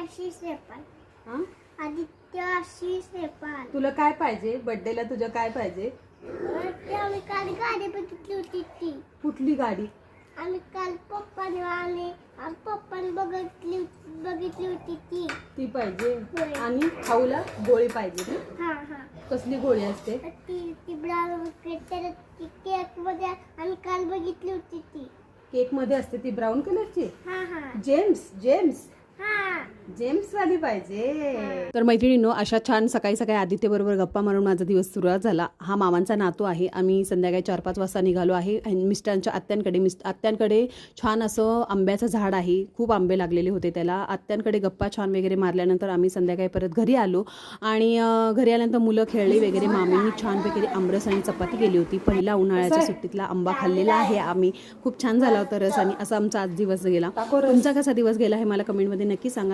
आशिष नेपाल. हा आदित्य आशिष नेपाल. तुला काय पाहिजे बर्थडेला? तुझ्या काय पाहिजे? आम्ही काल गाडी बघितली होती ती. कुठली गाडी? आम्ही काल पप्पाने बघितली होती ती. ती पाहिजे. होय. आणि खाऊला गोळी पाहिजे ना? हा हा. कसली गोळी असते? ती ब्राउन केक मध्ये आम्ही काल बघितली होती ती. केक मध्ये असते ती ब्राऊन कलरची. हा हा जेम्स जेम्स हा. जेम्स वाली पाहिजे. तर मैत्रिणींनो, अशा छान सकाळी सकाळी आदित्य बरोबर गप्पा मारून माझा दिवस सुरुवात झाला. हा मामांचा नातू आहे. आम्ही संध्याकाळी 4-5 वाजता निघालो आहे मिस्टरांच्या आत्यांकडे छान असं आंब्याचं झाड आहे. खूप आंबे लागलेले होते त्याला. आत्यांकडे गप्पा छान वगैरे मारल्यानंतर आम्ही संध्याकाळी परत घरी आलो आणि घरी आल्यानंतर मुलं खेळली वगैरे. मामींनी छान वगैरे आमरस आणि चपाती केली होती. पहिला उन्हाळ्याच्या सुट्टीतला आंबा खाल्लेला आहे आम्ही. खूप छान झाला होता रस आणि असा आमचा आज दिवस गेला. तुमचा कसा दिवस गेला हे मला कमेंटमध्ये नक्की सांगा.